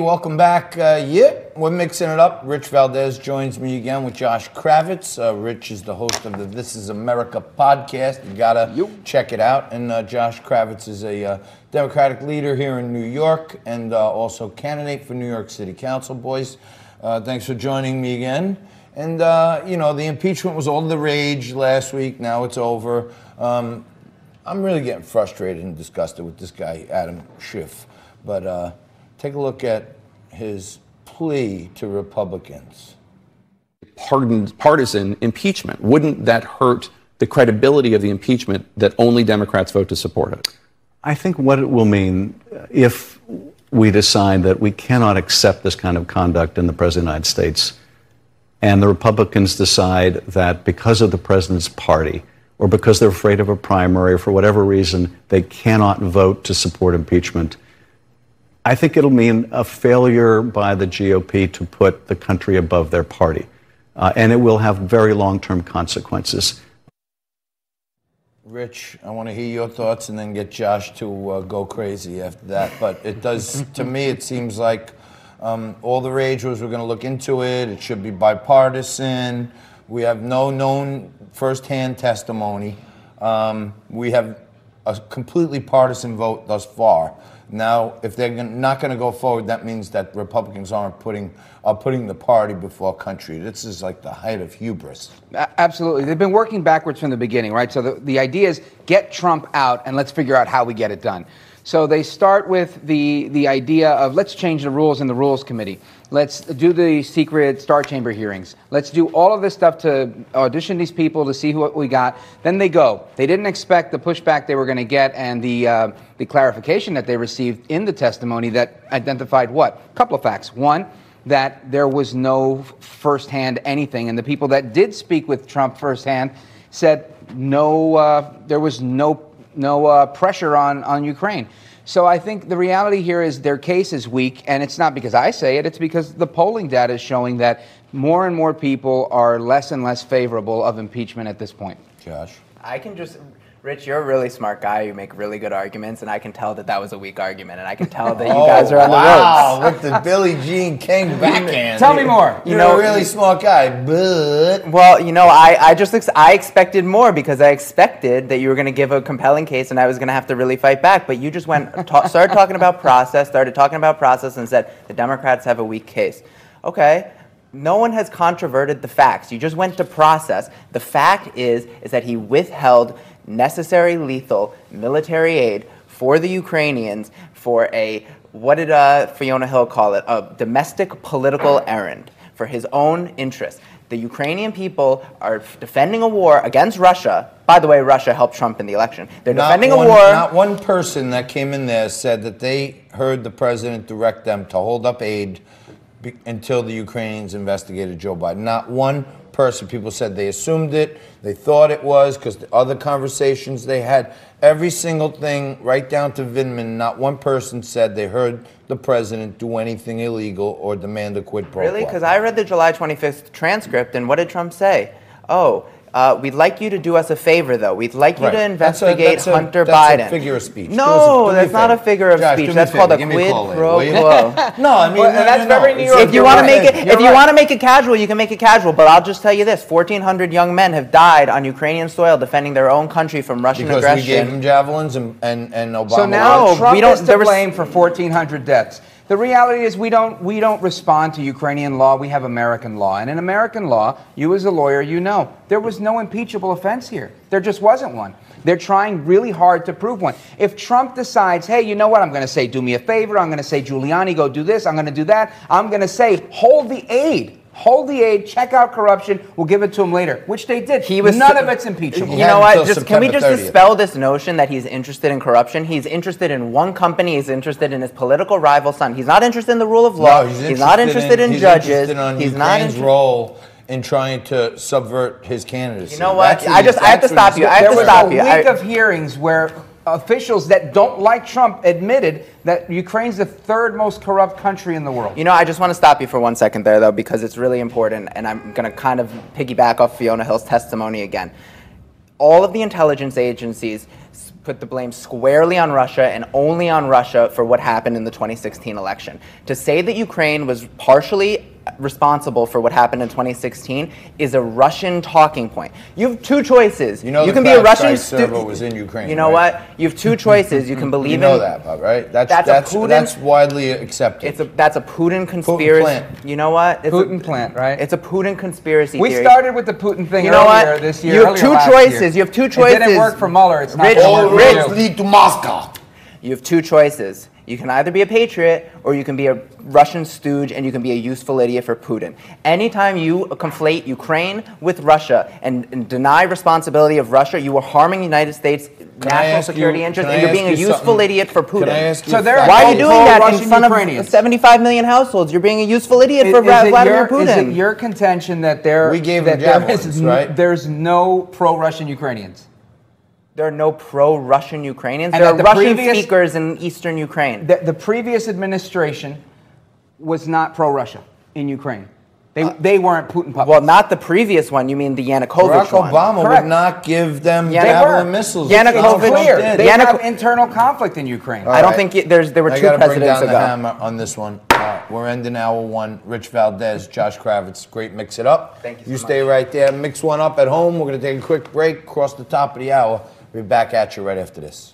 welcome back. We're mixing it up. Rich Valdez joins me again with Josh Kravitz. Rich is the host of the This Is America podcast. You gotta check it out. And Josh Kravitz is a Democratic leader here in New York and also candidate for New York City Council. Boys, thanks for joining me again. And the impeachment was all the rage last week. Now it's over. I'm really getting frustrated and disgusted with this guy, Adam Schiff. But take a look at his plea to Republicans. Partisan impeachment. Wouldn't that hurt the credibility of the impeachment that only Democrats vote to support it? I think what it will mean if we decide that we cannot accept this kind of conduct in the President of the United States, and the Republicans decide that because of the President's party, or because they're afraid of a primary, or for whatever reason, they cannot vote to support impeachment, I think it'll mean a failure by the GOP to put the country above their party. And it will have very long-term consequences. Rich, I want to hear your thoughts and then get Josh to go crazy after that. But it does, to me, it seems like all the rage was we're going to look into it. It should be bipartisan. We have no known firsthand testimony. We have a completely partisan vote thus far. Now, if they're not going to go forward, that means that Republicans are putting the party before country. This is like the height of hubris. Absolutely. They've been working backwards from the beginning, right? So the idea is get Trump out and let's figure out how we get it done. So they start with the idea of let's change the rules in the Rules Committee. Let's do the secret Star Chamber hearings. Let's do all of this stuff to audition these people to see what we got. Then they go. They didn't expect the pushback they were going to get and the clarification that they received in the testimony that identified what? A couple of facts. One, that there was no firsthand anything. And the people that did speak with Trump firsthand said there was no pressure on Ukraine. So I think the reality here is their case is weak, and it's not because I say it, it's because the polling data is showing that more and more people are less and less favorable of impeachment at this point. Josh? Rich, you're a really smart guy. You make really good arguments, and I can tell that was a weak argument, and I can tell that you guys are on the ropes. Wow, with the Billie Jean King backhand. Tell me more. You're a really smart guy, but... Well, I expected more because I expected that you were going to give a compelling case, and I was going to have to really fight back, but you just started talking about process, and said the Democrats have a weak case. Okay. No one has controverted the facts. You just went to process. The fact is that he withheld necessary lethal military aid for the Ukrainians for what did Fiona Hill call it? A domestic political errand for his own interests. The Ukrainian people are defending a war against Russia. By the way, Russia helped Trump in the election. They're defending a war. Not one person that came in there said that they heard the president direct them to hold up aid until the Ukrainians investigated Joe Biden. Not one person. People said they assumed it, they thought it was, because the other conversations they had, every single thing, right down to Vindman, not one person said they heard the president do anything illegal or demand a quid pro quo. Really? Because I read the July 25th transcript, and what did Trump say? Oh, we'd like you to do us a favor, though. We'd like you to investigate Hunter Biden. That's a figure of speech. No, that's not a figure of speech. That's called a quid pro quo. No, I mean, that's very New York. If you want to make it casual, you can make it casual. But I'll just tell you this: 1,400 young men have died on Ukrainian soil defending their own country from Russian aggression. Because we gave them javelins and Obama. So now Trump is to blame for 1,400 deaths. The reality is we don't respond to Ukrainian law. We have American law. And in American law, you as a lawyer, there was no impeachable offense here. There just wasn't one. They're trying really hard to prove one. If Trump decides, hey, you know what, I'm going to say, do me a favor. I'm going to say, Giuliani, go do this. I'm going to do that. I'm going to say, hold the aid. Hold the aid, check out corruption, we'll give it to him later, which they did. None of it's impeachable. You know what, can we just dispel this notion that he's interested in corruption? He's interested in one company, he's interested in his political rival son. He's not interested in the rule of law, he's not interested in judges. He's not interested in role in trying to subvert his candidacy. You know what, I have to stop you. There was a week of hearings where officials that don't like Trump admitted that Ukraine's the third most corrupt country in the world. You know, I just want to stop you for 1 second there, though, because it's really important, and I'm going to kind of piggyback off Fiona Hill's testimony again. All of the intelligence agencies put the blame squarely on Russia and only on Russia for what happened in the 2016 election. To say that Ukraine was partially responsible for what happened in 2016 is a Russian talking point. You have two choices. You know, you the can be a Russian server was in Ukraine. You know right? what? You have two choices. You can believe you know that, Bob, right? That's widely accepted. That's a Putin conspiracy. Plant. You know what? It's Putin plant, right? It's a Putin conspiracy We theory. started with the Putin thing You know earlier what? this year. You have two last choices. year. You have two choices. It didn't work for Mueller. It's not Rich, gonna All work for roads you. lead to Moscow. You have two choices. You can either be a patriot or you can be a Russian stooge and you can be a useful idiot for Putin. Anytime you conflate Ukraine with Russia and deny responsibility of Russia, you are harming the United States' national security interests and you're being a useful idiot for Putin. Can I ask you So there are Why are you doing that in pro-Russian front Ukrainians. of 75 million households? You're being a useful idiot for Vladimir Putin. Is it your contention that We gave them javelins, right? there's no pro-Russian Ukrainians? There are no pro-Russian Ukrainians. And There are that the Russian previous- speakers in eastern Ukraine. The previous administration was not pro-Russia in Ukraine. They weren't Putin puppets. Well, not the previous one. You mean the Yanukovych Barack one. Obama Correct. would not give them Yeah, javelin missiles. Yanukovych- Trump clear. did. They have Yanuk- internal conflict in Ukraine. I don't think there were I two gotta bring presidents down the ago. hammer on this one. We're ending hour one. Rich Valdez, Josh Kravitz, great Mix It Up. Thank you so You stay right there. Mix one up at home. We're going to take a quick break, cross the top of the hour. We'll be back at you right after this.